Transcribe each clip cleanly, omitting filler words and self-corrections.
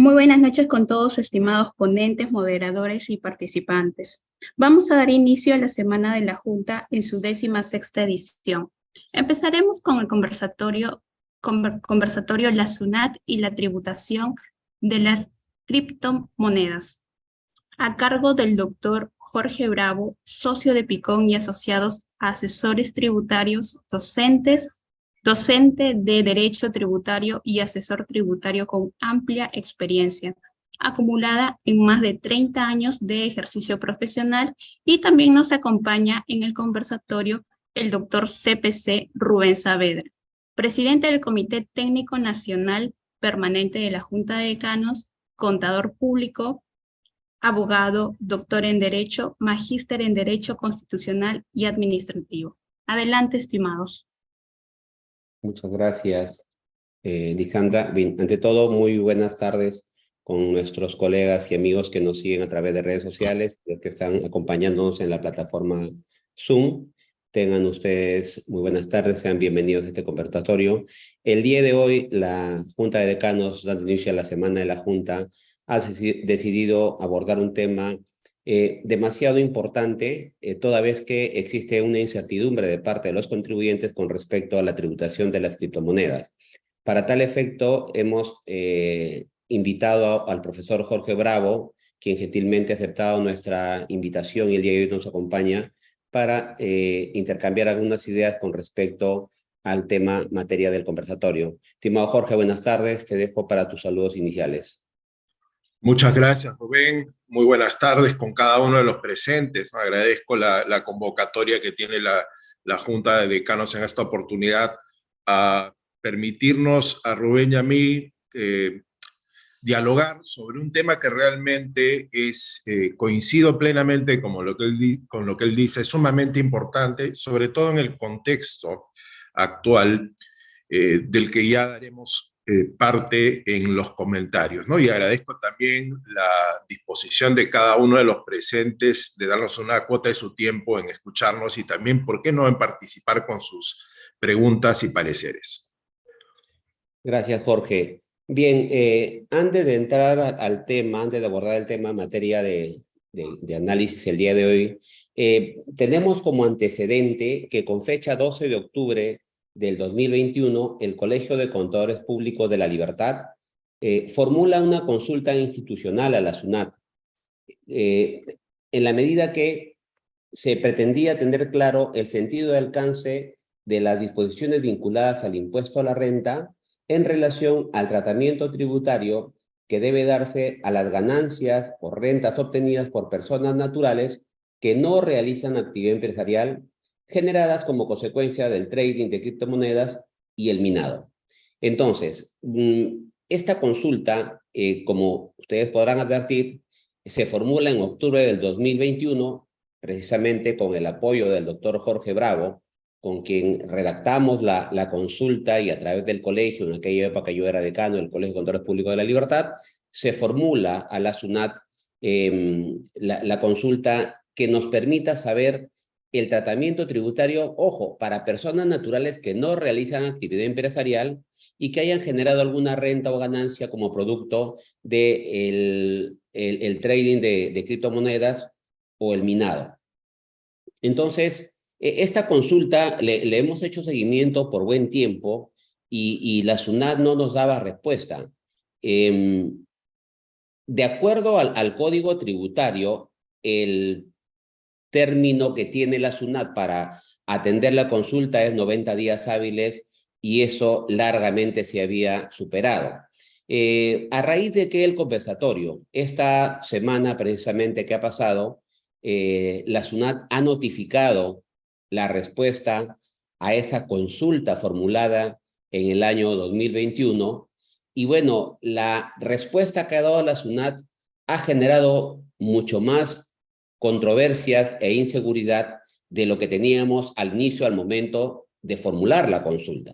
Muy buenas noches con todos, estimados ponentes, moderadores y participantes. Vamos a dar inicio a la Semana de la Junta en su 16ª edición. Empezaremos con el conversatorio La SUNAT y la tributación de las criptomonedas, a cargo del doctor Jorge Bravo, socio de Picón y Asociados, asesores tributarios, docente de Derecho Tributario y asesor tributario con amplia experiencia, acumulada en más de 30 años de ejercicio profesional, y también nos acompaña en el conversatorio el doctor CPC Rubén Saavedra, presidente del Comité Técnico Nacional Permanente de la Junta de Decanos, contador público, abogado, doctor en Derecho, magíster en Derecho Constitucional y Administrativo. Adelante, estimados. Muchas gracias, Lisandra. Bien, ante todo, muy buenas tardes con nuestros colegas y amigos que nos siguen a través de redes sociales, los que están acompañándonos en la plataforma Zoom. Tengan ustedes muy buenas tardes, sean bienvenidos a este conversatorio. El día de hoy, la Junta de Decanos, dando inicio a la Semana de la Junta, ha decidido abordar un tema demasiado importante, toda vez que existe una incertidumbre de parte de los contribuyentes con respecto a la tributación de las criptomonedas. Para tal efecto, hemos invitado al profesor Jorge Bravo, quien gentilmente ha aceptado nuestra invitación y el día de hoy nos acompaña para intercambiar algunas ideas con respecto al tema materia del conversatorio. Estimado Jorge, buenas tardes. Te dejo para tus saludos iniciales. Muchas gracias, Rubén. Muy buenas tardes con cada uno de los presentes. Agradezco la convocatoria que tiene la Junta de Decanos en esta oportunidad a permitirnos a Rubén y a mí dialogar sobre un tema que realmente coincido plenamente con lo que él dice, es sumamente importante, sobre todo en el contexto actual del que ya daremos parte en los comentarios, ¿no? Y agradezco también la disposición de cada uno de los presentes de darnos una cuota de su tiempo en escucharnos y también, ¿por qué no?, en participar con sus preguntas y pareceres. Gracias, Jorge. Bien, antes de entrar al tema, antes de abordar el tema en materia de análisis el día de hoy, tenemos como antecedente que con fecha 12 de octubre del 2021, el Colegio de Contadores Públicos de La Libertad formula una consulta institucional a la SUNAT, en la medida que se pretendía tener claro el sentido de alcance de las disposiciones vinculadas al impuesto a la renta en relación al tratamiento tributario que debe darse a las ganancias o rentas obtenidas por personas naturales que no realizan actividad empresarial generadas como consecuencia del trading de criptomonedas y el minado. Entonces, esta consulta, como ustedes podrán advertir, se formula en octubre del 2021, precisamente con el apoyo del doctor Jorge Bravo, con quien redactamos la consulta, y a través del colegio, en aquella época yo era decano del Colegio de Contadores Públicos de La Libertad, se formula a la SUNAT la consulta que nos permita saber el tratamiento tributario, ojo, para personas naturales que no realizan actividad empresarial y que hayan generado alguna renta o ganancia como producto del el trading de criptomonedas o el minado. Entonces, esta consulta le hemos hecho seguimiento por buen tiempo y la SUNAT no nos daba respuesta. De acuerdo al Código Tributario, el término que tiene la SUNAT para atender la consulta es 90 días hábiles, y eso largamente se había superado. A raíz de que el conversatorio, esta semana precisamente que ha pasado, la SUNAT ha notificado la respuesta a esa consulta formulada en el año 2021, y bueno, la respuesta que ha dado la SUNAT ha generado mucho más controversias e inseguridad de lo que teníamos al inicio, al momento de formular la consulta.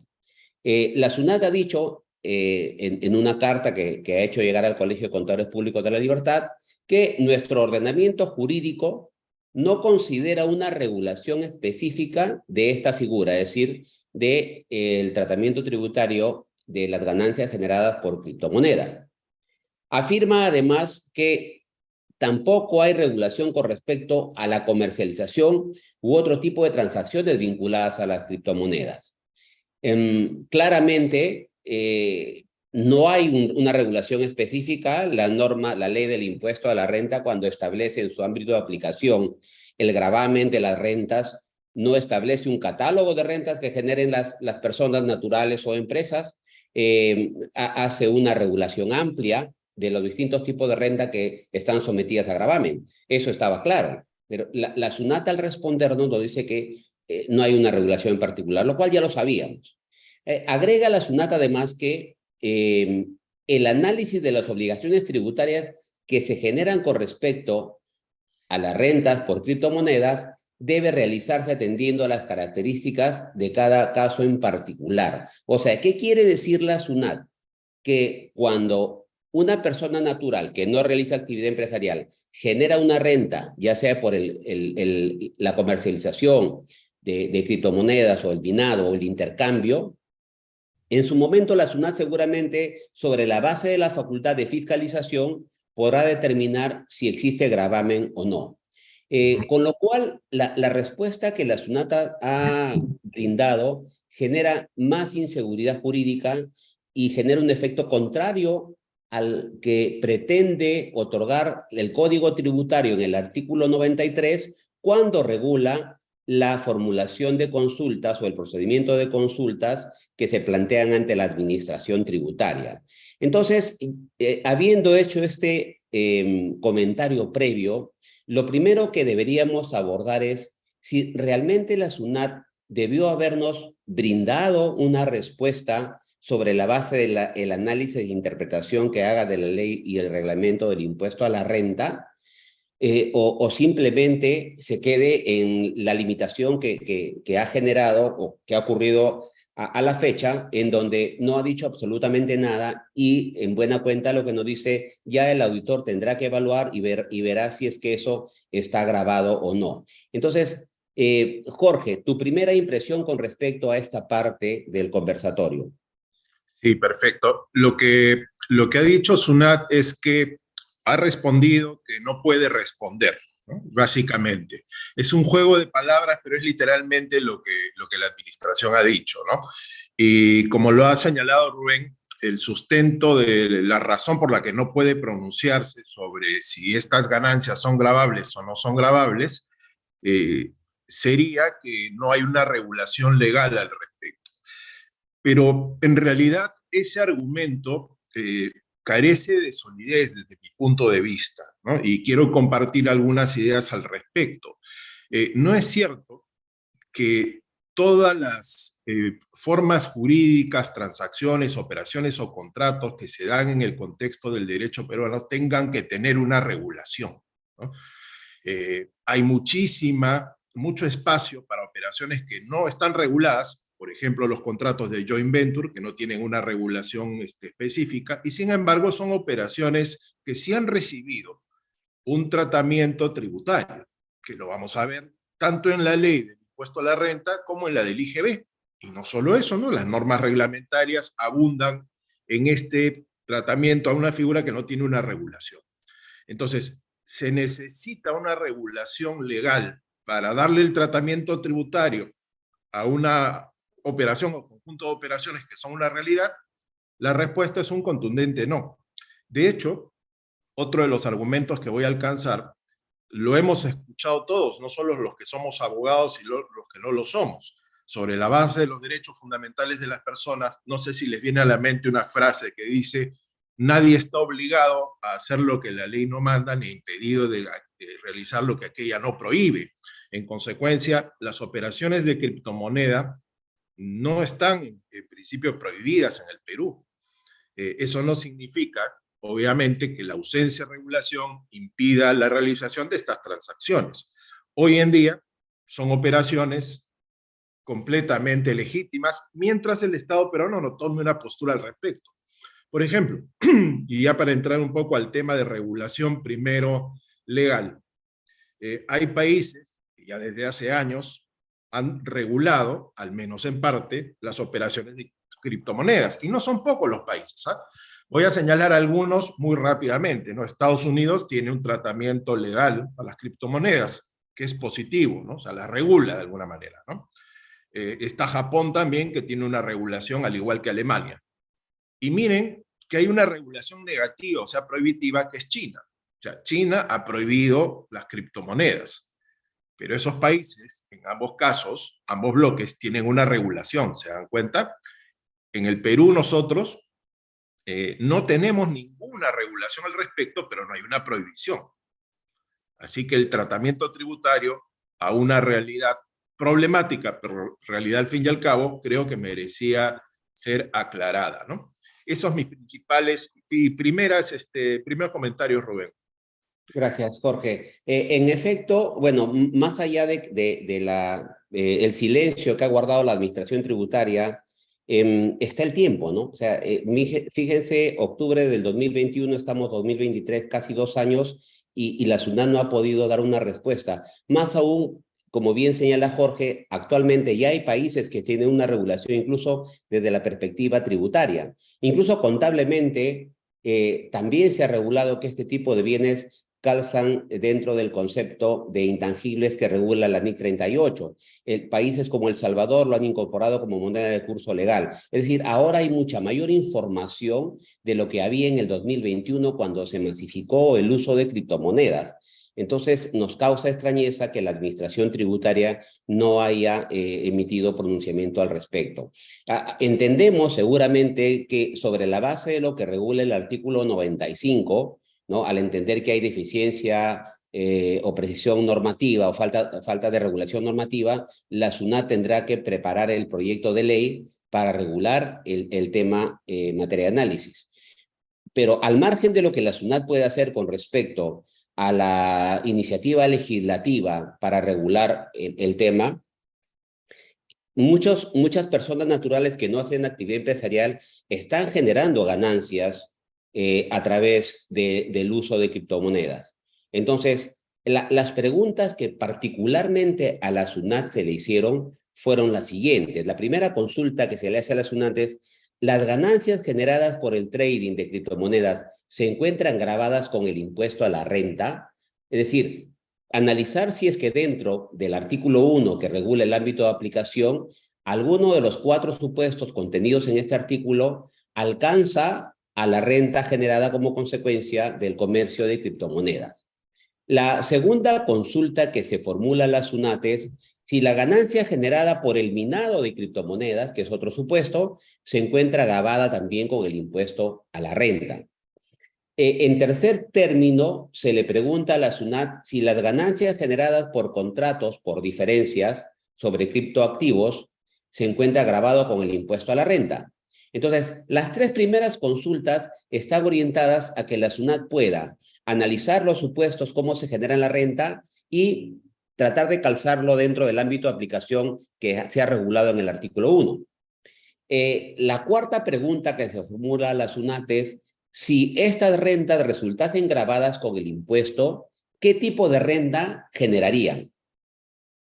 La SUNAT ha dicho en una carta que ha hecho llegar al Colegio de Contadores Públicos de La Libertad que nuestro ordenamiento jurídico no considera una regulación específica de esta figura, es decir, del tratamiento tributario de las ganancias generadas por criptomonedas. Afirma además que tampoco hay regulación con respecto a la comercialización u otro tipo de transacciones vinculadas a las criptomonedas. Claramente, no hay una regulación específica. La ley del impuesto a la renta, cuando establece en su ámbito de aplicación el gravamen de las rentas, no establece un catálogo de rentas que generen las personas naturales o empresas. Hace una regulación amplia de los distintos tipos de renta que están sometidas a gravamen. Eso estaba claro. Pero la SUNAT, al respondernos, nos dice que no hay una regulación en particular, lo cual ya lo sabíamos. Agrega la SUNAT además que el análisis de las obligaciones tributarias que se generan con respecto a las rentas por criptomonedas debe realizarse atendiendo a las características de cada caso en particular. O sea, ¿qué quiere decir la SUNAT? Que cuando una persona natural que no realiza actividad empresarial genera una renta, ya sea por la comercialización de criptomonedas o el binado o el intercambio, en su momento la SUNAT seguramente, sobre la base de la facultad de fiscalización, podrá determinar si existe gravamen o no. Con lo cual, la respuesta que la SUNAT ha brindado genera más inseguridad jurídica y genera un efecto contrario al que pretende otorgar el Código Tributario en el artículo 93, cuando regula la formulación de consultas o el procedimiento de consultas que se plantean ante la administración tributaria. Entonces, habiendo hecho este comentario previo, lo primero que deberíamos abordar es si realmente la SUNAT debió habernos brindado una respuesta sobre la base del análisis e interpretación que haga de la ley y el reglamento del impuesto a la renta, o simplemente se quede en la limitación que ha generado o que ha ocurrido a la fecha, en donde no ha dicho absolutamente nada, y en buena cuenta lo que nos dice, ya el auditor tendrá que evaluar y verá si es que eso está grabado o no. Entonces, Jorge, tu primera impresión con respecto a esta parte del conversatorio. Sí, perfecto. Lo que ha dicho Sunat es que ha respondido que no puede responder, ¿no? Básicamente. Es un juego de palabras, pero es literalmente lo que la administración ha dicho, ¿no? Y como lo ha señalado Rubén, el sustento de la razón por la que no puede pronunciarse sobre si estas ganancias son gravables o no son gravables, sería que no hay una regulación legal al respecto. Pero en realidad ese argumento carece de solidez desde mi punto de vista, ¿no? Y quiero compartir algunas ideas al respecto. No es cierto que todas las formas jurídicas, transacciones, operaciones o contratos que se dan en el contexto del derecho peruano tengan que tener una regulación, ¿no? Hay mucho espacio para operaciones que no están reguladas, por ejemplo, los contratos de joint venture, que no tienen una regulación específica, y sin embargo son operaciones que sí han recibido un tratamiento tributario, que lo vamos a ver tanto en la ley del impuesto a la renta como en la del IGB. Y no solo eso, ¿no? Las normas reglamentarias abundan en este tratamiento a una figura que no tiene una regulación. Entonces, se necesita una regulación legal para darle el tratamiento tributario a una operación o conjunto de operaciones que son una realidad. La respuesta es un contundente no. De hecho, otro de los argumentos que voy a alcanzar lo hemos escuchado todos, no solo los que somos abogados y los que no lo somos. Sobre la base de los derechos fundamentales de las personas, no sé si les viene a la mente una frase que dice: nadie está obligado a hacer lo que la ley no manda, ni impedido de realizar lo que aquella no prohíbe. En consecuencia, las operaciones de criptomoneda no están en principio prohibidas en el Perú. Eso no significa, obviamente, que la ausencia de regulación impida la realización de estas transacciones. Hoy en día son operaciones completamente legítimas, mientras el Estado peruano no tome una postura al respecto. Por ejemplo, y ya para entrar un poco al tema de regulación primero legal, hay países que ya desde hace años han regulado, al menos en parte, las operaciones de criptomonedas, y no son pocos los países, ¿ah? Voy a señalar algunos muy rápidamente, ¿no? Estados Unidos tiene un tratamiento legal a las criptomonedas, que es positivo, ¿no? O sea, la regula de alguna manera, ¿no? Está Japón también, que tiene una regulación al igual que Alemania. Y miren que hay una regulación negativa, o sea, prohibitiva, que es China. O sea, China ha prohibido las criptomonedas, pero esos países, en ambos casos, ambos bloques, tienen una regulación, ¿se dan cuenta? En el Perú nosotros no tenemos ninguna regulación al respecto, pero no hay una prohibición. Así que el tratamiento tributario a una realidad problemática, pero realidad al fin y al cabo, creo que merecía ser aclarada, ¿no? Esos son mis principales y primeros comentarios, Rubén. Gracias, Jorge. En efecto, bueno, más allá el silencio que ha guardado la administración tributaria, está el tiempo, ¿no? O sea, fíjense, octubre del 2021, estamos 2023, casi 2 años, y la SUNAT no ha podido dar una respuesta. Más aún, como bien señala Jorge, actualmente ya hay países que tienen una regulación incluso desde la perspectiva tributaria. Incluso contablemente, también se ha regulado que este tipo de bienes calzan dentro del concepto de intangibles que regula la NIC 38. Países como El Salvador lo han incorporado como moneda de curso legal. Es decir, ahora hay mucha mayor información de lo que había en el 2021 cuando se masificó el uso de criptomonedas. Entonces, nos causa extrañeza que la administración tributaria no haya emitido pronunciamiento al respecto. Entendemos seguramente que sobre la base de lo que regula el artículo 95, ¿no? Al entender que hay deficiencia o precisión normativa o falta de regulación normativa, la SUNAT tendrá que preparar el proyecto de ley para regular el tema materia de análisis. Pero al margen de lo que la SUNAT puede hacer con respecto a la iniciativa legislativa para regular el tema, muchas personas naturales que no hacen actividad empresarial están generando ganancias a través del uso de criptomonedas. Entonces, las preguntas que particularmente a la SUNAT se le hicieron fueron las siguientes. La primera consulta que se le hace a la SUNAT es: ¿las ganancias generadas por el trading de criptomonedas se encuentran grabadas con el impuesto a la renta? Es decir, analizar si es que dentro del artículo 1 que regula el ámbito de aplicación, alguno de los 4 supuestos contenidos en este artículo alcanza a la renta generada como consecuencia del comercio de criptomonedas. La segunda consulta que se formula a la SUNAT es si la ganancia generada por el minado de criptomonedas, que es otro supuesto, se encuentra grabada también con el impuesto a la renta. En tercer término, se le pregunta a la SUNAT si las ganancias generadas por contratos por diferencias sobre criptoactivos se encuentra grabado con el impuesto a la renta. Entonces, las 3 primeras consultas están orientadas a que la SUNAT pueda analizar los supuestos, cómo se genera la renta y tratar de calzarlo dentro del ámbito de aplicación que se ha regulado en el artículo 1. La cuarta pregunta que se formula a la SUNAT es: si estas rentas resultasen grabadas con el impuesto, ¿qué tipo de renta generarían?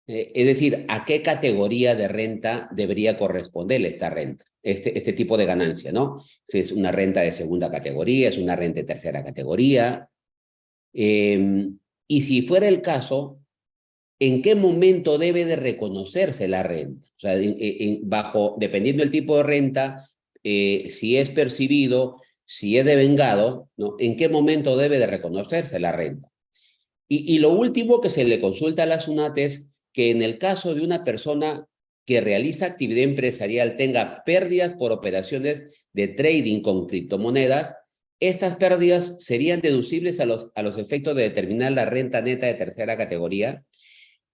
Es decir, ¿a qué categoría de renta debería corresponder esta renta? Este tipo de ganancia, ¿no? Si es una renta de segunda categoría, es una renta de tercera categoría. Y si fuera el caso, ¿en qué momento debe de reconocerse la renta? O sea, dependiendo del tipo de renta, si es percibido, si es devengado, ¿no? ¿En qué momento debe de reconocerse la renta? Y lo último que se le consulta a la SUNAT es que en el caso de una persona que realiza actividad empresarial tenga pérdidas por operaciones de trading con criptomonedas, estas pérdidas serían deducibles a los efectos de determinar la renta neta de tercera categoría.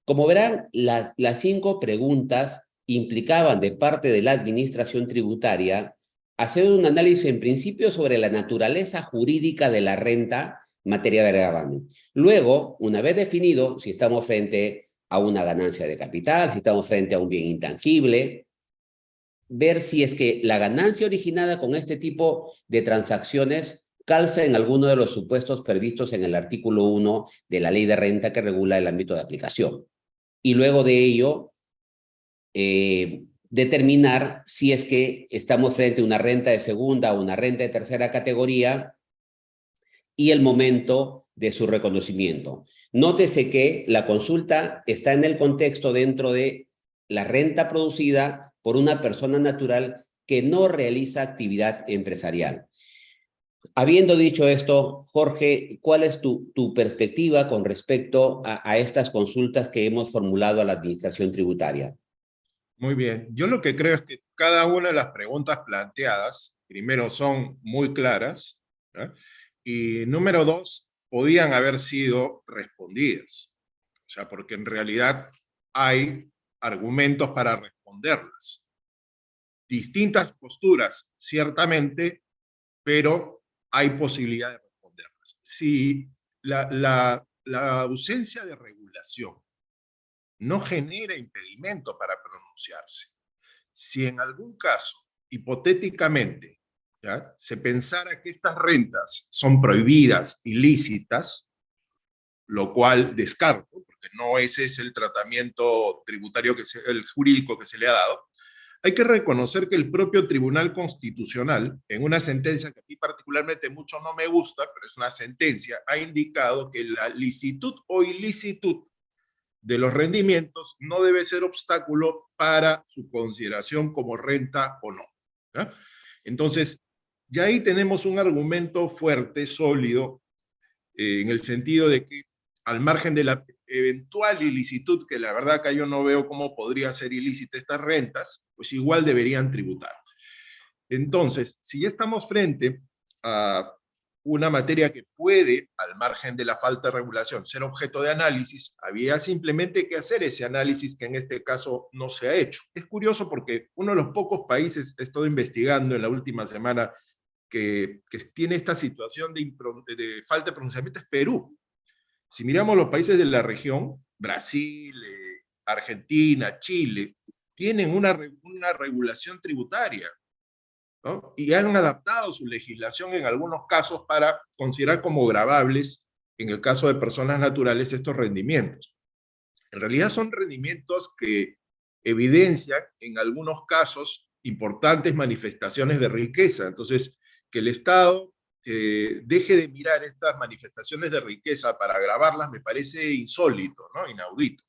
Como verán, las 5 preguntas implicaban de parte de la administración tributaria hacer un análisis en principio sobre la naturaleza jurídica de la renta materia de gravamen. Luego, una vez definido si estamos frente a una ganancia de capital, si estamos frente a un bien intangible, ver si es que la ganancia originada con este tipo de transacciones calza en alguno de los supuestos previstos en el artículo 1 de la ley de renta que regula el ámbito de aplicación. Y luego de ello, determinar si es que estamos frente a una renta de segunda o una renta de tercera categoría y el momento de su reconocimiento. Nótese que la consulta está en el contexto dentro de la renta producida por una persona natural que no realiza actividad empresarial. Habiendo dicho esto, Jorge, ¿cuál es tu perspectiva con respecto a estas consultas que hemos formulado a la Administración Tributaria? Muy bien. Yo lo que creo es que cada una de las preguntas planteadas, primero, son muy claras, ¿no? Y número dos, podían haber sido respondidas. O sea, porque en realidad hay argumentos para responderlas. Distintas posturas, ciertamente, pero hay posibilidad de responderlas. Si la ausencia de regulación no genera impedimento para pronunciarse, si en algún caso, hipotéticamente, ¿ya?, se pensara que estas rentas son prohibidas, ilícitas, lo cual descarto, porque no ese es el tratamiento tributario, el jurídico que se le ha dado, hay que reconocer que el propio Tribunal Constitucional, en una sentencia que a mí particularmente mucho no me gusta, pero es una sentencia, ha indicado que la licitud o ilicitud de los rendimientos no debe ser obstáculo para su consideración como renta o no, ¿ya? Entonces, ya ahí tenemos un argumento fuerte, sólido, en el sentido de que al margen de la eventual ilicitud, que la verdad que yo no veo cómo podría ser ilícita estas rentas, pues igual deberían tributar. Entonces, si ya estamos frente a una materia que puede, al margen de la falta de regulación, ser objeto de análisis, había simplemente que hacer ese análisis que en este caso no se ha hecho. Es curioso porque uno de los pocos países, he estado investigando en la última semana, que tiene esta situación de falta de pronunciamiento es Perú. Si miramos los países de la región, Brasil, Argentina, Chile, tienen una regulación tributaria, ¿no? Y han adaptado su legislación en algunos casos para considerar como gravables, en el caso de personas naturales, estos rendimientos. En realidad son rendimientos que evidencian en algunos casos importantes manifestaciones de riqueza. Entonces, que el Estado deje de mirar estas manifestaciones de riqueza para gravarlas me parece insólito, ¿no? Inaudito.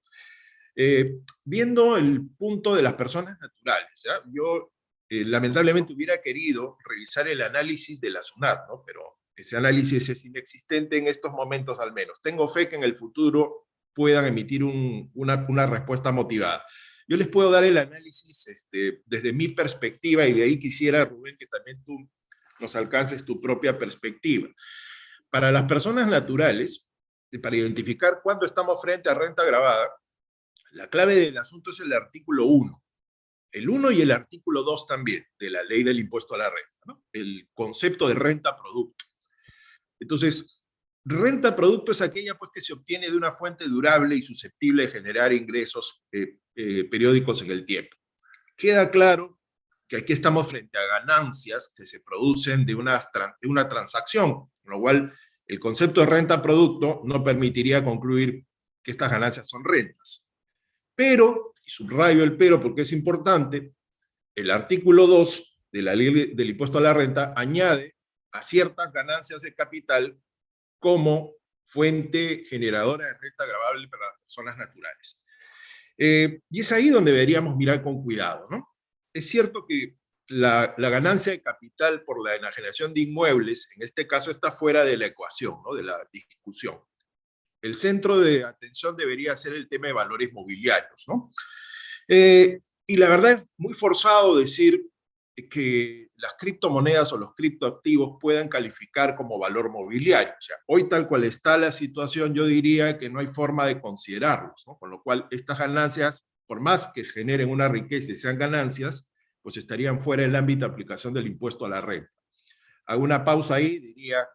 Viendo el punto de las personas naturales, ¿ya? Yo lamentablemente hubiera querido revisar el análisis de la SUNAT, ¿no? Pero ese análisis es inexistente en estos momentos al menos. Tengo fe que en el futuro puedan emitir una respuesta motivada. Yo les puedo dar el análisis desde mi perspectiva, y de ahí quisiera, Rubén, que también tú nos alcances tu propia perspectiva. Para las personas naturales, para identificar cuándo estamos frente a renta gravada, la clave del asunto es el artículo 1. El 1 y el artículo 2 también, de la ley del impuesto a la renta, ¿no? El concepto de renta-producto. Entonces, renta-producto es aquella, pues, que se obtiene de una fuente durable y susceptible de generar ingresos periódicos en el tiempo. Queda claro que aquí estamos frente a ganancias que se producen de una transacción, con lo cual el concepto de renta-producto no permitiría concluir que estas ganancias son rentas. Pero, y subrayo el pero porque es importante, el artículo 2 de la ley del impuesto a la renta añade a ciertas ganancias de capital como fuente generadora de renta gravable para las personas naturales. Y es ahí donde deberíamos mirar con cuidado, ¿no? Es cierto que la ganancia de capital por la enajenación de inmuebles, en este caso, está fuera de la ecuación, ¿no?, de la discusión. El centro de atención debería ser el tema de valores mobiliarios, ¿no? Y la verdad es muy forzado decir que las criptomonedas o los criptoactivos puedan calificar como valor mobiliario. O sea, hoy tal cual está la situación, yo diría que no hay forma de considerarlos, ¿no? Con lo cual, estas ganancias, por más que se generen una riqueza y sean ganancias, pues estarían fuera del ámbito de aplicación del impuesto a la renta. Hago una pausa ahí, diría,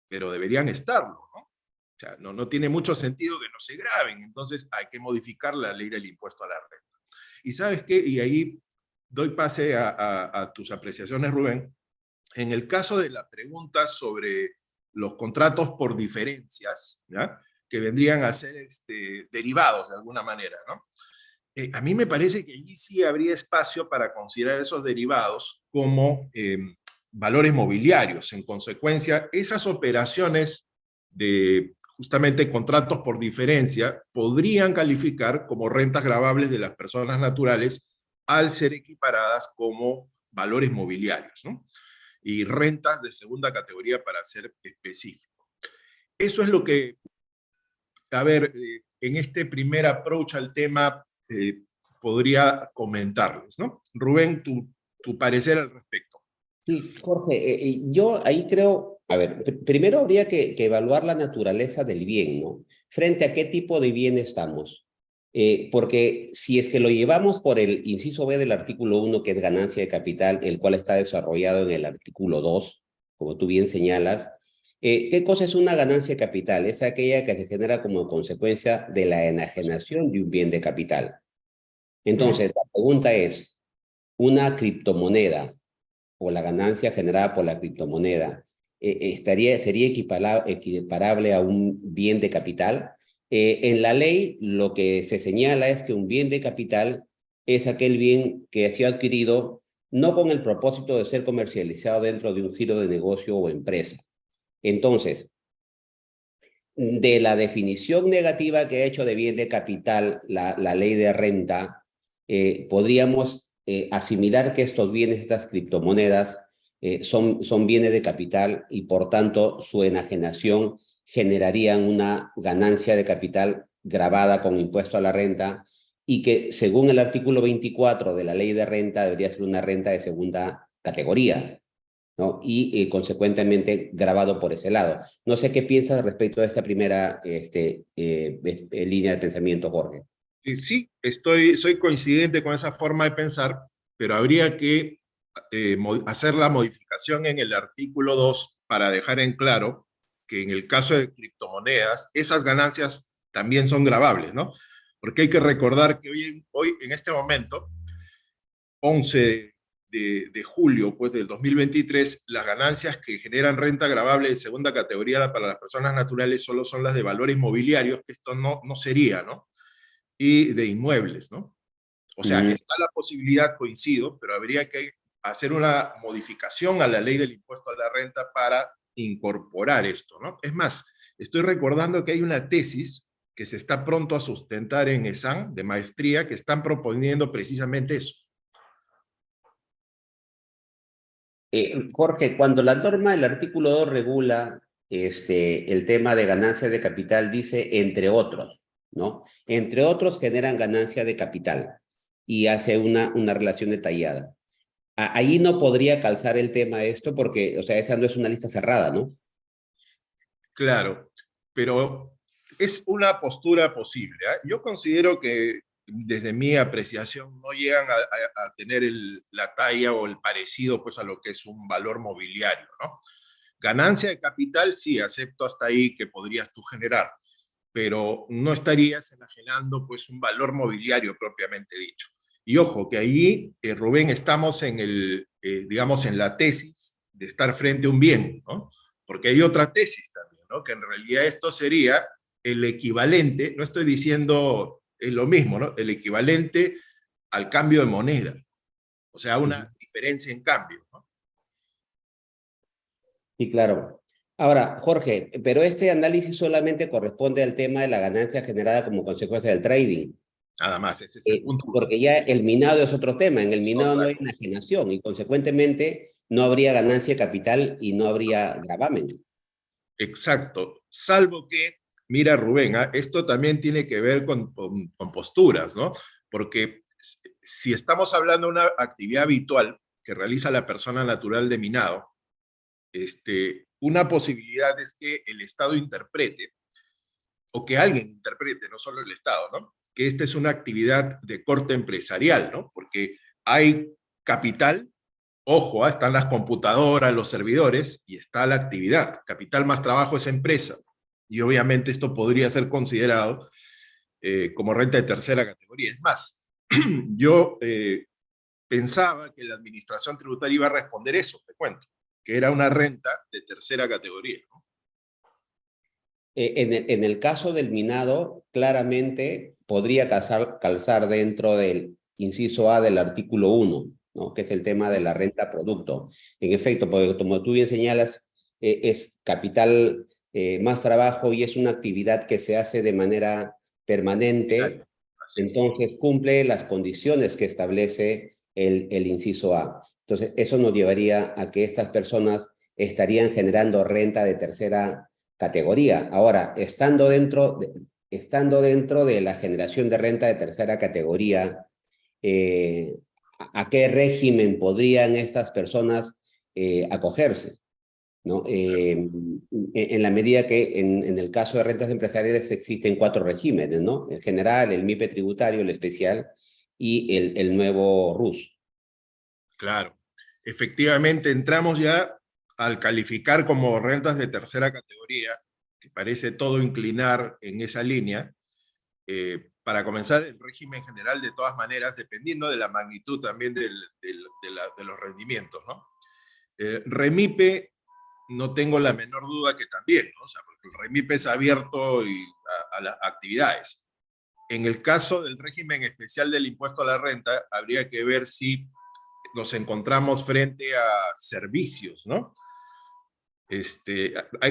pero deberían estarlo, ¿no? O sea, no tiene mucho sentido que no se graben, entonces hay que modificar la ley del impuesto a la renta. Y ¿sabes qué? Y ahí doy pase a tus apreciaciones, Rubén. En el caso de la pregunta sobre los contratos por diferencias, ¿ya?, que vendrían a ser derivados de alguna manera, ¿no? A mí me parece que allí sí habría espacio para considerar esos derivados como valores mobiliarios. En consecuencia, esas operaciones de justamente contratos por diferencia podrían calificar como rentas gravables de las personas naturales al ser equiparadas como valores mobiliarios, ¿no? Y rentas de segunda categoría para ser específico. Eso es lo que, a ver, en este primer approach al tema podría comentarles, ¿no? Rubén, tu parecer al respecto. Sí, Jorge, yo ahí creo, a ver, primero habría que evaluar la naturaleza del bien, ¿no? Frente a qué tipo de bien estamos. Porque si es que lo llevamos por el inciso B del artículo 1, que es ganancia de capital, el cual está desarrollado en el artículo 2, como tú bien señalas, ¿qué cosa es una ganancia de capital? Es aquella que se genera como consecuencia de la enajenación de un bien de capital. Entonces, la pregunta es, ¿una criptomoneda o la ganancia generada por la criptomoneda sería equiparable a un bien de capital? En la ley lo que se señala es que un bien de capital es aquel bien que ha sido adquirido no con el propósito de ser comercializado dentro de un giro de negocio o empresa. Entonces, de la definición negativa que ha hecho de bien de capital la ley de renta, podríamos asimilar que estos bienes, estas criptomonedas, son bienes de capital y por tanto su enajenación generarían una ganancia de capital gravada con impuesto a la renta y que según el artículo 24 de la ley de renta debería ser una renta de segunda categoría, ¿no? Y consecuentemente grabado por ese lado. No sé qué piensas respecto a esta primera línea de pensamiento, Jorge. Sí, soy coincidente con esa forma de pensar, pero habría que hacer la modificación en el artículo 2 para dejar en claro que en el caso de criptomonedas, esas ganancias también son gravables, ¿no? Porque hay que recordar que hoy en este momento, 11 de julio pues, del 2023, las ganancias que generan renta gravable de segunda categoría para las personas naturales solo son las de valores mobiliarios, que esto no sería, ¿no? Y de inmuebles, ¿no? O sea, está la posibilidad, coincido, pero habría que hacer una modificación a la ley del impuesto a la renta para incorporar esto, ¿no? Es más, estoy recordando que hay una tesis que se está pronto a sustentar en ESAN, de maestría, que están proponiendo precisamente eso. Jorge, cuando la norma del artículo 2 regula el tema de ganancia de capital, dice entre otros, ¿no? Entre otros generan ganancia de capital y hace una relación detallada. Ahí no podría calzar el tema esto porque, o sea, esa no es una lista cerrada, ¿no? Claro, pero es una postura posible, ¿eh? Yo considero que desde mi apreciación no llegan a tener la talla o el parecido pues, a lo que es un valor mobiliario, ¿no? Ganancia de capital, sí, acepto hasta ahí que podrías tú generar, pero no estarías enajenando pues, un valor mobiliario propiamente dicho. Y ojo, que ahí, Rubén, estamos digamos, en la tesis de estar frente a un bien, ¿no? Porque hay otra tesis también, ¿no? Que en realidad esto sería el equivalente, no estoy diciendo es lo mismo, ¿no? El equivalente al cambio de moneda, o sea, una diferencia en cambio, ¿no? Sí, claro. Ahora, Jorge, pero este análisis solamente corresponde al tema de la ganancia generada como consecuencia del trading. Nada más, ese es el punto. Porque ya el minado es otro tema. En el minado no hay Total. enajenación y consecuentemente no habría ganancia de capital y no habría gravamen. Exacto, salvo que, mira Rubén, esto también tiene que ver con posturas, ¿no? Porque si estamos hablando de una actividad habitual que realiza la persona natural de minado, una posibilidad es que el Estado interprete, o que alguien interprete, no solo el Estado, ¿no? Que esta es una actividad de corte empresarial, ¿no? Porque hay capital. Ojo, están las computadoras, los servidores y está la actividad. Capital más trabajo es empresa. Y obviamente esto podría ser considerado como renta de tercera categoría. Es más, yo pensaba que la administración tributaria iba a responder eso, te cuento, que era una renta de tercera categoría, ¿no? En el caso del minado, claramente podría calzar dentro del inciso A del artículo 1, ¿no? Que es el tema de la renta producto. En efecto, porque como tú bien señalas, es capital más trabajo y es una actividad que se hace de manera permanente, Así es. entonces cumple las condiciones que establece el inciso A. Entonces, eso nos llevaría a que estas personas estarían generando renta de tercera categoría. Ahora, estando dentro de la generación de renta de tercera categoría, eh, ¿a qué régimen podrían estas personas acogerse? ¿No? En la medida que en el caso de rentas empresariales existen 4 regímenes, ¿no? El general, el MIPE tributario, el especial y el nuevo RUS. Claro. Efectivamente, entramos ya al calificar como rentas de tercera categoría, que parece todo inclinar en esa línea. Para comenzar, el régimen general, de todas maneras, dependiendo de la magnitud también de los rendimientos, ¿no? REMIPE, no tengo la menor duda que también, ¿no? O sea, porque el REMIPE es abierto a las actividades. En el caso del régimen especial del impuesto a la renta, habría que ver si nos encontramos frente a servicios, ¿no?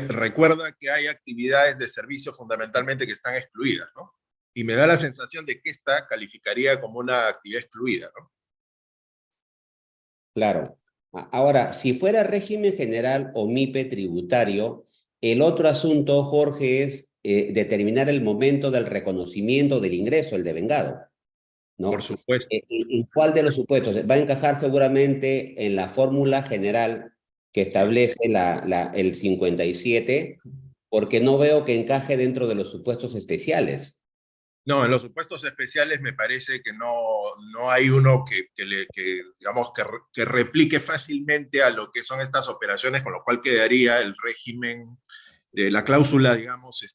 Recuerda que hay actividades de servicio fundamentalmente que están excluidas, ¿no? Y me da la sensación de que esta calificaría como una actividad excluida, ¿no? Claro. Ahora, si fuera régimen general o MIPE tributario, el otro asunto, Jorge, es determinar el momento del reconocimiento del ingreso, el devengado, Por ¿no? supuesto. ¿En cuál de los supuestos? Va a encajar seguramente en la fórmula general que Sí. establece el 57, porque no veo que encaje dentro de los supuestos especiales. No, en los supuestos especiales me parece que no hay uno digamos, que replique fácilmente a lo que son estas operaciones, con lo cual quedaría el régimen de la cláusula, digamos,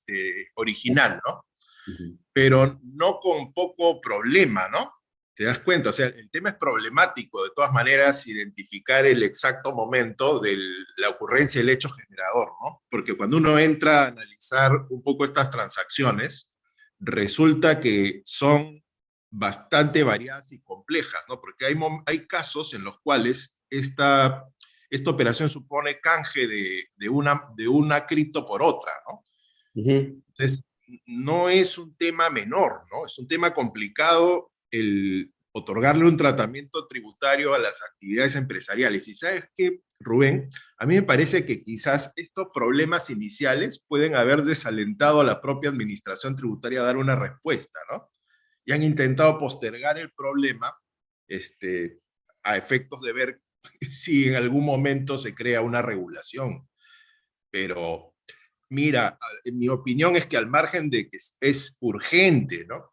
original, ¿no? Ujú. Pero no con poco problema, ¿no? ¿Te das cuenta? O sea, el tema es problemático, de todas maneras, identificar el exacto momento de la ocurrencia del hecho generador, ¿no? Porque cuando uno entra a analizar un poco estas transacciones, resulta que son bastante variadas y complejas, ¿no? Porque hay casos en los cuales esta operación supone canje de una cripto por otra, ¿no? Ujú. Entonces, no es un tema menor, ¿no? Es un tema complicado el otorgarle un tratamiento tributario a las actividades empresariales. Y sabes qué, Rubén, a mí me parece que quizás estos problemas iniciales pueden haber desalentado a la propia administración tributaria a dar una respuesta, ¿no? Y han intentado postergar el problema a efectos de ver si en algún momento se crea una regulación. Pero mira, mi opinión es que al margen de que es urgente, ¿no?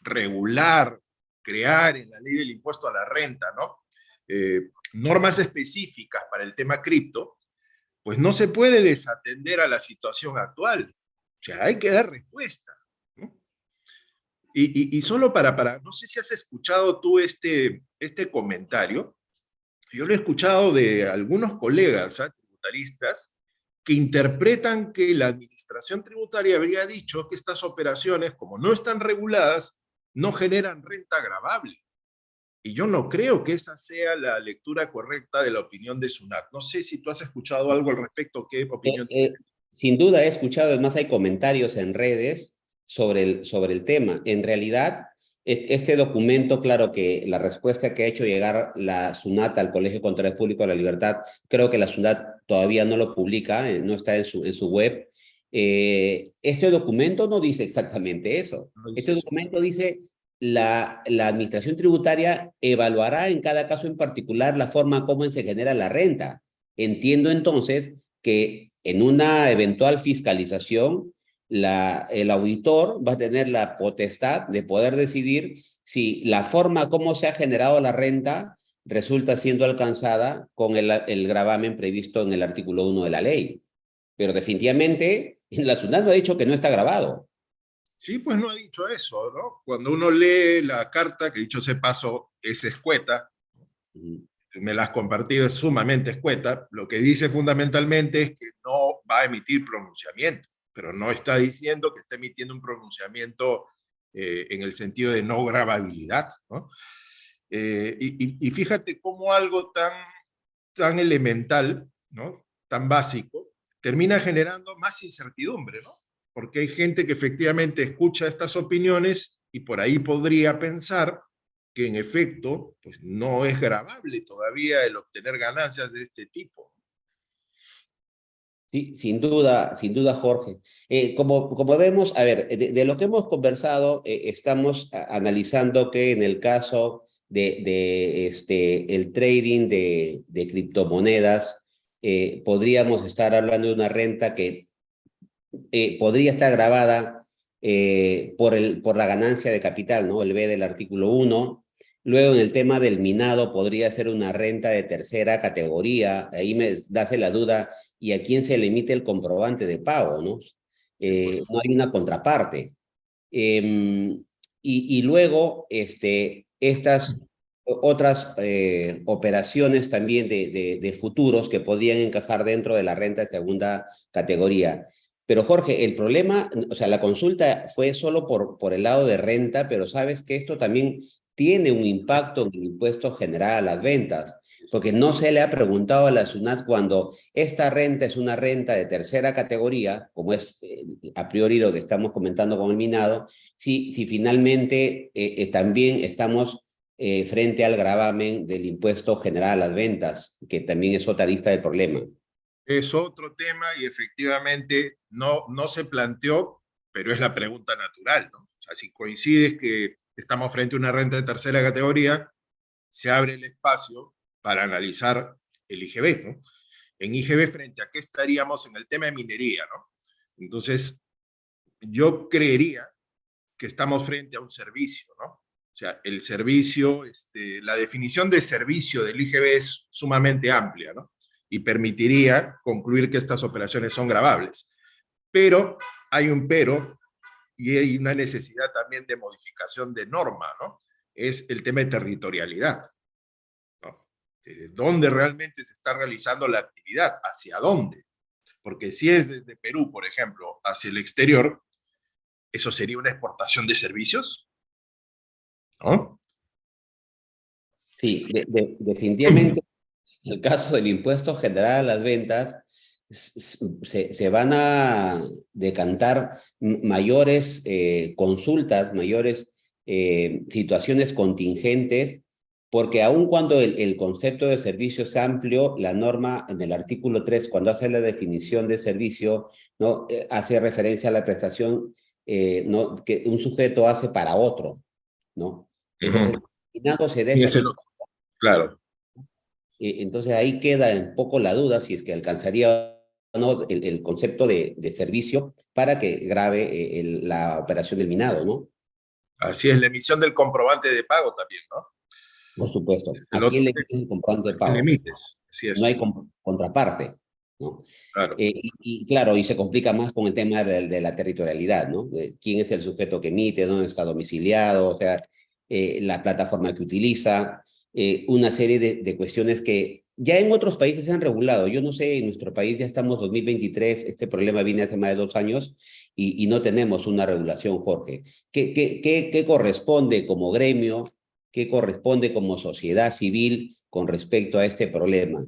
Regular, crear en la ley del impuesto a la renta, ¿no? Normas específicas para el tema cripto, pues no se puede desatender a la situación actual. O sea, hay que dar respuesta, ¿no? Y solo no sé si has escuchado tú este comentario. Yo lo he escuchado de algunos colegas, ¿eh?, tributaristas, que interpretan que la administración tributaria habría dicho que estas operaciones, como no están reguladas, no generan renta gravable. Y yo no creo que esa sea la lectura correcta de la opinión de SUNAT. No sé si tú has escuchado algo al respecto, ¿qué opinión tienes? Sin duda he escuchado, además hay comentarios en redes sobre el tema. En realidad, este documento, claro que la respuesta que ha hecho llegar la SUNAT al Colegio de Contadores Públicos de la Libertad, creo que la SUNAT todavía no lo publica, no está en su web. Este documento no dice exactamente eso. No dice Este eso. documento dice la administración tributaria evaluará en cada caso en particular la forma como se genera la renta. Entiendo entonces que en una eventual fiscalización, el auditor va a tener la potestad de poder decidir si la forma como se ha generado la renta resulta siendo alcanzada con el gravamen previsto en el artículo 1 de la ley. Pero definitivamente, la SUNAT no ha dicho que no está grabado. Sí, pues no ha dicho eso, ¿no? Cuando uno lee la carta, que dicho sea paso, es escueta, me la has compartido, es sumamente escueta, lo que dice fundamentalmente es que no va a emitir pronunciamiento, pero no está diciendo que está emitiendo un pronunciamiento en el sentido de no gravabilidad, ¿no? Y fíjate cómo algo tan elemental, ¿no? Tan básico, termina generando más incertidumbre, ¿no? Porque hay gente que efectivamente escucha estas opiniones y por ahí podría pensar que en efecto pues, no es gravable todavía el obtener ganancias de este tipo. Sí, sin duda, Jorge. Como vemos, a ver, de lo que hemos conversado, estamos analizando que en el caso el trading de criptomonedas, podríamos estar hablando de una renta que podría estar grabada por la ganancia de capital, ¿no? El B del artículo 1. Luego, en el tema del minado, podría ser una renta de tercera categoría. Ahí me hace la duda, ¿y a quién se le emite el comprobante de pago, no? Pues, No hay una contraparte. Y luego, estas otras operaciones también de futuros que podrían encajar dentro de la renta de segunda categoría. Pero Jorge, el problema, o sea, la consulta fue solo por el lado de renta, pero sabes que esto también tiene un impacto en el impuesto general a las ventas, porque no se le ha preguntado a la SUNAT cuando esta renta es una renta de tercera categoría, como es a priori lo que estamos comentando con el minado, si finalmente también estamos frente al gravamen del impuesto general a las ventas, que también es otra lista del problema. es otro tema y efectivamente no se planteó, pero es la pregunta natural, ¿no? O sea, si coincides que estamos frente a una renta de tercera categoría, se abre el espacio para analizar el IGB, ¿no? En IGB, frente a qué estaríamos en el tema de minería, ¿no? Entonces, yo creería que estamos frente a un servicio, ¿no? O sea, el servicio, la definición de servicio del IGB es sumamente amplia, ¿no? Y permitiría concluir que estas operaciones son gravables. Pero hay un pero y hay una necesidad también de modificación de norma, ¿no? Es el tema de territorialidad, ¿no? ¿De dónde realmente se está realizando la actividad? ¿Hacia dónde? Porque si es desde Perú, por ejemplo, hacia el exterior, ¿eso sería una exportación de servicios? ¿No? Sí, definitivamente, en el caso del impuesto general a las ventas, se van a decantar mayores consultas, mayores situaciones contingentes, porque aun cuando el concepto de servicio es amplio, la norma en el artículo 3, cuando hace la definición de servicio, ¿no? Hace referencia a la prestación ¿no? que un sujeto hace para otro, ¿no? Entonces, Ujú. se da Y esa ese no, claro, entonces ahí queda un poco la duda si es que alcanzaría o no el concepto de servicio para que grave la operación del minado, ¿no? así es la emisión del comprobante de pago también, ¿no? Por supuesto. El ¿A quién otro le tema, emites el comprobante de ¿a quién le pago? emites? Así No hay es, contraparte, ¿no? claro. Claro, y se complica más con el tema de la territorialidad, ¿no? De quién es el sujeto que emite, dónde está domiciliado, o sea, la plataforma que utiliza, una serie de cuestiones que ya en otros países se han regulado. Yo no sé, en nuestro país ya estamos 2023, este problema viene hace más de 2 años y no tenemos una regulación, Jorge. ¿Qué corresponde como gremio? ¿Qué corresponde como sociedad civil con respecto a este problema?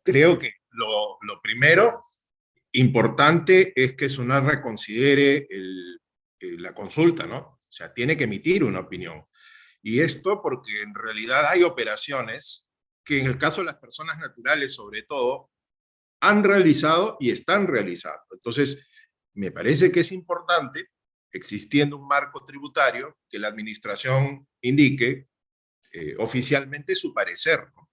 Creo que lo primero importante es que SUNAT reconsidere la consulta, ¿no? O sea, tiene que emitir una opinión. Y esto porque en realidad hay operaciones que en el caso de las personas naturales, sobre todo, han realizado y están realizando. Entonces, me parece que es importante, existiendo un marco tributario, que la administración indique oficialmente su parecer, ¿no?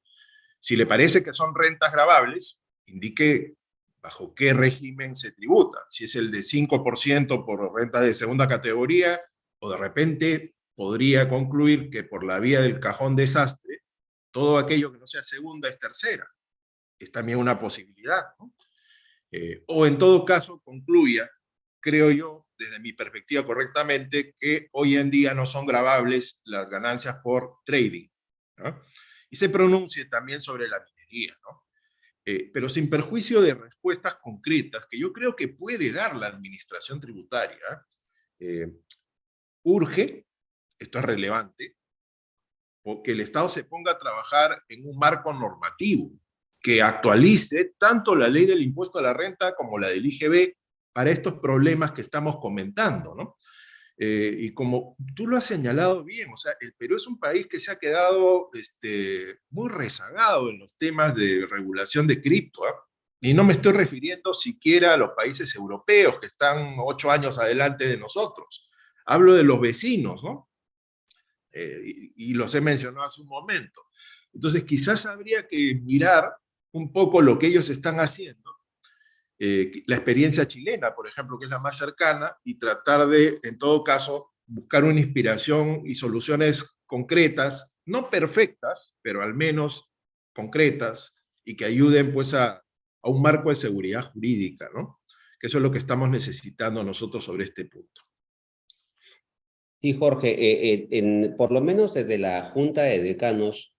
Si le parece que son rentas gravables, indique bajo qué régimen se tributa, si es el de 5% por rentas de segunda categoría, o de repente podría concluir que por la vía del cajón desastre, todo aquello que no sea segunda es tercera. Es también una posibilidad, ¿no? O en todo caso concluya, creo yo, desde mi perspectiva correctamente, que hoy en día no son gravables las ganancias por trading, ¿no? Y se pronuncie también sobre la minería, ¿no? Pero sin perjuicio de respuestas concretas que yo creo que puede dar la administración tributaria. urge, esto es relevante, que el Estado se ponga a trabajar en un marco normativo que actualice tanto la ley del impuesto a la renta como la del IGB para estos problemas que estamos comentando, ¿no? Y como tú lo has señalado bien, o sea, el Perú es un país que se ha quedado muy rezagado en los temas de regulación de cripto, ¿eh? Y no me estoy refiriendo siquiera a los países europeos que están 8 años adelante de nosotros. Hablo de los vecinos, ¿no? Y los he mencionado hace un momento. Entonces, quizás habría que mirar un poco lo que ellos están haciendo, la experiencia chilena, por ejemplo, que es la más cercana, y tratar de, en todo caso, buscar una inspiración y soluciones concretas, no perfectas, pero al menos concretas, y que ayuden pues a un marco de seguridad jurídica, ¿no? Que eso es lo que estamos necesitando nosotros sobre este punto. Sí, Jorge, por lo menos desde la Junta de Decanos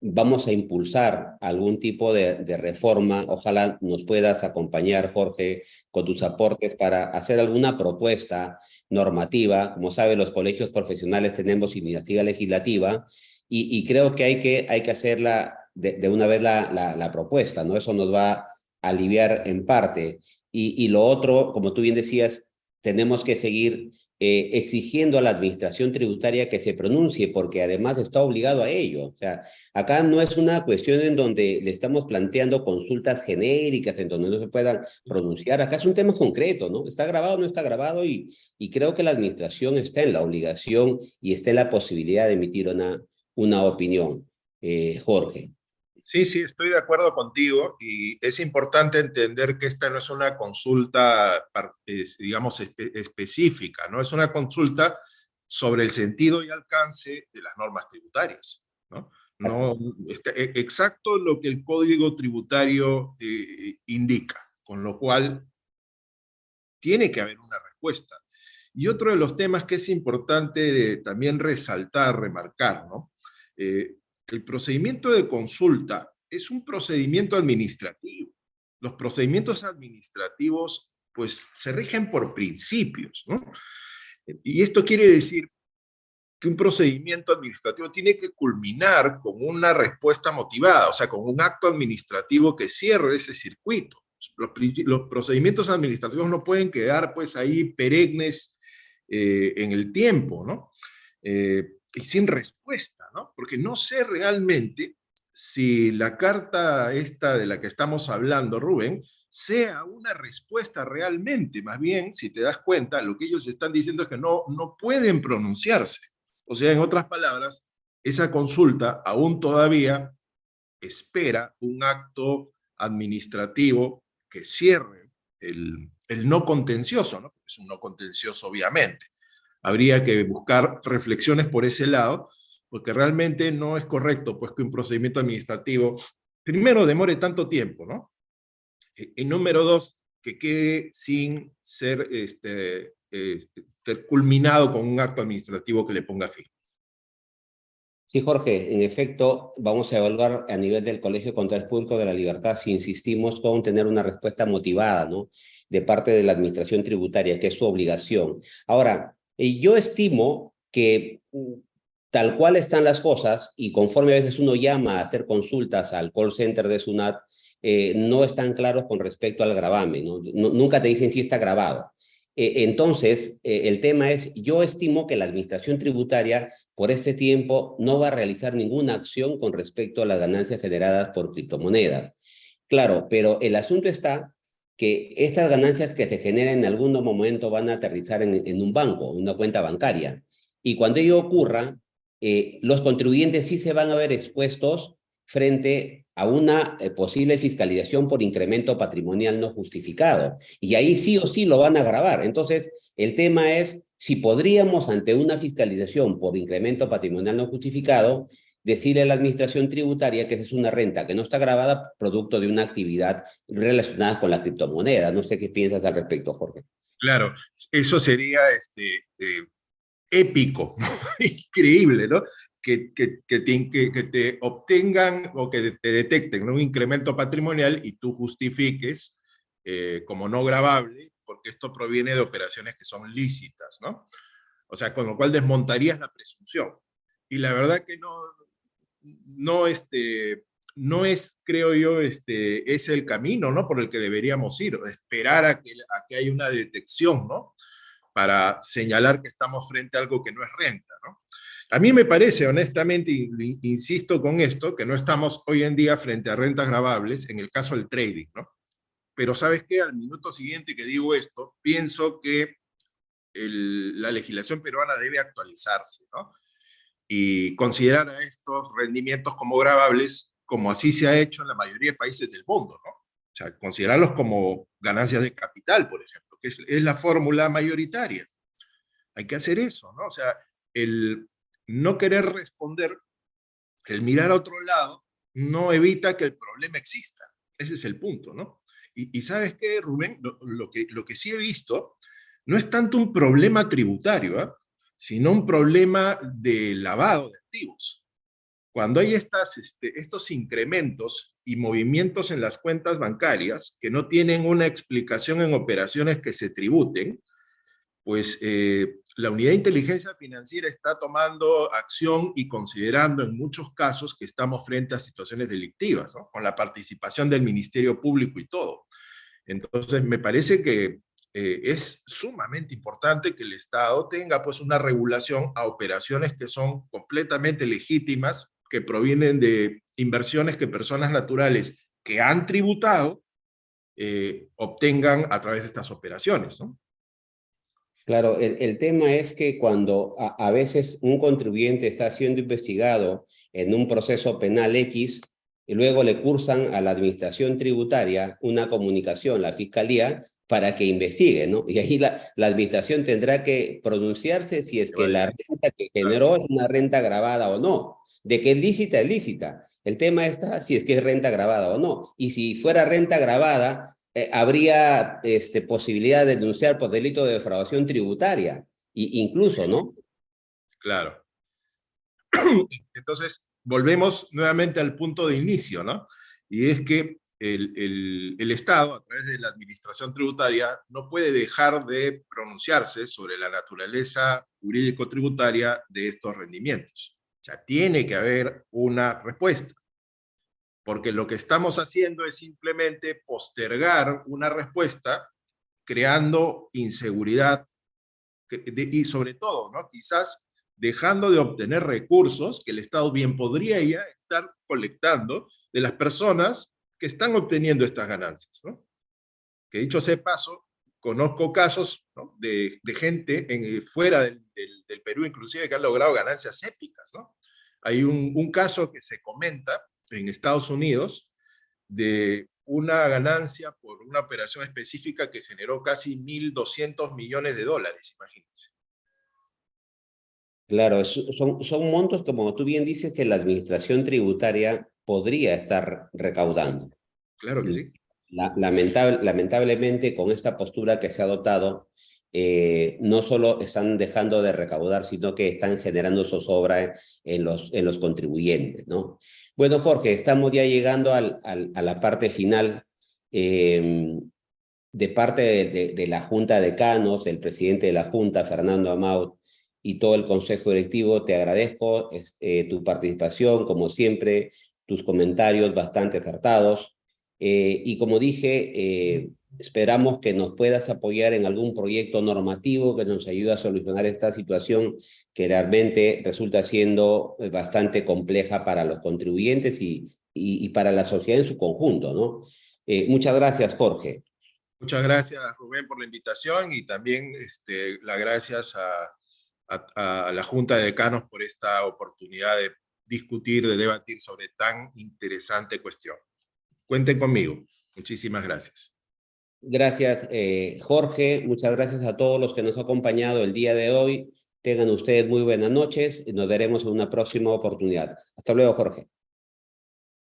vamos a impulsar algún tipo de reforma. Ojalá nos puedas acompañar, Jorge, con tus aportes para hacer alguna propuesta normativa. Como sabe, los colegios profesionales tenemos iniciativa legislativa y creo que hay que hacerla de una vez la propuesta, ¿no? Eso nos va a aliviar en parte. Y lo otro, como tú bien decías, tenemos que seguir exigiendo a la administración tributaria que se pronuncie, porque además está obligado a ello. O sea, acá no es una cuestión en donde le estamos planteando consultas genéricas, en donde no se puedan pronunciar. Acá es un tema concreto, ¿no? ¿Está grabado o no está grabado? Y creo que la administración está en la obligación y está en la posibilidad de emitir una opinión. Jorge. Sí, sí, estoy de acuerdo contigo y es importante entender que esta no es una consulta, digamos, específica, ¿no? Es una consulta sobre el sentido y alcance de las normas tributarias, ¿no? No, exacto lo que el Código Tributario indica, con lo cual tiene que haber una respuesta. Y otro de los temas que es importante también resaltar, remarcar, ¿no? El procedimiento de consulta es un procedimiento administrativo. Los procedimientos administrativos, pues, se rigen por principios, ¿no? Y esto quiere decir que un procedimiento administrativo tiene que culminar con una respuesta motivada, o sea, con un acto administrativo que cierre ese circuito. Los procedimientos administrativos no pueden quedar, pues, ahí perennes en el tiempo, ¿no? Y sin respuesta, ¿no? Porque no sé realmente si la carta esta de la que estamos hablando, Rubén, sea una respuesta realmente. Más bien, si te das cuenta, lo que ellos están diciendo es que no pueden pronunciarse. O sea, en otras palabras, esa consulta aún todavía espera un acto administrativo que cierre el no contencioso, ¿no? Es un no contencioso, obviamente. Habría que buscar reflexiones por ese lado, porque realmente no es correcto pues, que un procedimiento administrativo, primero, demore tanto tiempo, ¿no? Y número dos, que quede sin ser culminado con un acto administrativo que le ponga fin. Sí, Jorge, en efecto, vamos a evaluar a nivel del Colegio de Contadores Públicos de la Libertad si insistimos con tener una respuesta motivada, ¿no? De parte de la Administración Tributaria, que es su obligación. Ahora, yo estimo que tal cual están las cosas, y conforme a veces uno llama a hacer consultas al call center de SUNAT, no están claros con respecto al gravamen, ¿no? Nunca te dicen si está grabado. Entonces, el tema es, yo estimo que la Administración Tributaria por este tiempo no va a realizar ninguna acción con respecto a las ganancias generadas por criptomonedas. Claro, pero el asunto está que estas ganancias que se generan en algún momento van a aterrizar en un banco, en una cuenta bancaria. Y cuando ello ocurra, los contribuyentes sí se van a ver expuestos frente a una posible fiscalización por incremento patrimonial no justificado. Y ahí sí o sí lo van a gravar. Entonces, el tema es si podríamos, ante una fiscalización por incremento patrimonial no justificado, decirle a la administración tributaria que esa es una renta que no está grabada producto de una actividad relacionada con la criptomoneda. No sé qué piensas al respecto, Jorge. Claro, eso sería épico, ¿no? Increíble, ¿no? Que te obtengan o que te detecten, ¿no? Un incremento patrimonial y tú justifiques como no gravable porque esto proviene de operaciones que son lícitas, ¿no? O sea, con lo cual desmontarías la presunción. Y la verdad que no es, creo yo, es el camino, ¿no?, por el que deberíamos ir, esperar a que haya una detección, ¿no?, para señalar que estamos frente a algo que no es renta, ¿no? A mí me parece, honestamente, y insisto con esto, que no estamos hoy en día frente a rentas gravables en el caso del trading, ¿no? Pero ¿sabes qué? Al minuto siguiente que digo esto, pienso que la legislación peruana debe actualizarse, ¿no?, y considerar a estos rendimientos como gravables, como así se ha hecho en la mayoría de países del mundo, ¿no? O sea, considerarlos como ganancias de capital, por ejemplo, que es la fórmula mayoritaria. Hay que hacer eso, ¿no? O sea, el no querer responder, el mirar a otro lado, no evita que el problema exista. Ese es el punto, ¿no? Y ¿sabes qué, Rubén? Lo que sí he visto no es tanto un problema tributario, ¿eh?, sino un problema de lavado de activos. Cuando hay estos incrementos y movimientos en las cuentas bancarias que no tienen una explicación en operaciones que se tributen, pues la Unidad de Inteligencia Financiera está tomando acción y considerando en muchos casos que estamos frente a situaciones delictivas, ¿no?, con la participación del Ministerio Público y todo. Entonces, me parece que es sumamente importante que el Estado tenga pues una regulación a operaciones que son completamente legítimas, que provienen de inversiones que personas naturales que han tributado obtengan a través de estas operaciones, ¿no? Claro, el tema es que cuando a veces un contribuyente está siendo investigado en un proceso penal X y luego le cursan a la administración tributaria una comunicación, la fiscalía, para que investigue, ¿no? Y ahí la administración tendrá que pronunciarse si es que la renta que generó es una renta gravada o no. De que es lícita, es lícita. El tema está si es que es renta gravada o no. Y si fuera renta gravada, habría posibilidad de denunciar por delito de defraudación tributaria, incluso, ¿no? Claro. Entonces, volvemos nuevamente al punto de inicio, ¿no? Y es que el Estado, a través de la administración tributaria, no puede dejar de pronunciarse sobre la naturaleza jurídico-tributaria de estos rendimientos. O sea, tiene que haber una respuesta, porque lo que estamos haciendo es simplemente postergar una respuesta, creando inseguridad y sobre todo, ¿no?, quizás dejando de obtener recursos que el Estado bien podría ya estar colectando de las personas que están obteniendo estas ganancias, ¿no? Que dicho sea de paso, conozco casos, ¿no?, de gente fuera del Perú, inclusive, que han logrado ganancias épicas, ¿no? Hay un caso que se comenta en Estados Unidos de una ganancia por una operación específica que generó casi $1.200 millones, imagínense. Claro, son montos, como tú bien dices, que la administración tributaria podría estar recaudando. Claro que sí. Lamentablemente, con esta postura que se ha adoptado, no solo están dejando de recaudar, sino que están generando zozobra en los contribuyentes, ¿no? Bueno, Jorge, estamos ya llegando a la parte final. De parte de la Junta de Decanos, el presidente de la Junta, Fernando Amaut, y todo el Consejo Directivo, te agradezco tu participación, como siempre, tus comentarios bastante acertados. Y como dije, esperamos que nos puedas apoyar en algún proyecto normativo que nos ayude a solucionar esta situación que realmente resulta siendo bastante compleja para los contribuyentes y para la sociedad en su conjunto, ¿no? Muchas gracias, Jorge. Muchas gracias, Rubén, por la invitación y también las gracias a la Junta de Decanos por esta oportunidad de discutir, de debatir sobre tan interesante cuestión. Cuenten conmigo. Muchísimas gracias. Gracias, Jorge. Muchas gracias a todos los que nos han acompañado el día de hoy. Tengan ustedes muy buenas noches y nos veremos en una próxima oportunidad. Hasta luego, Jorge.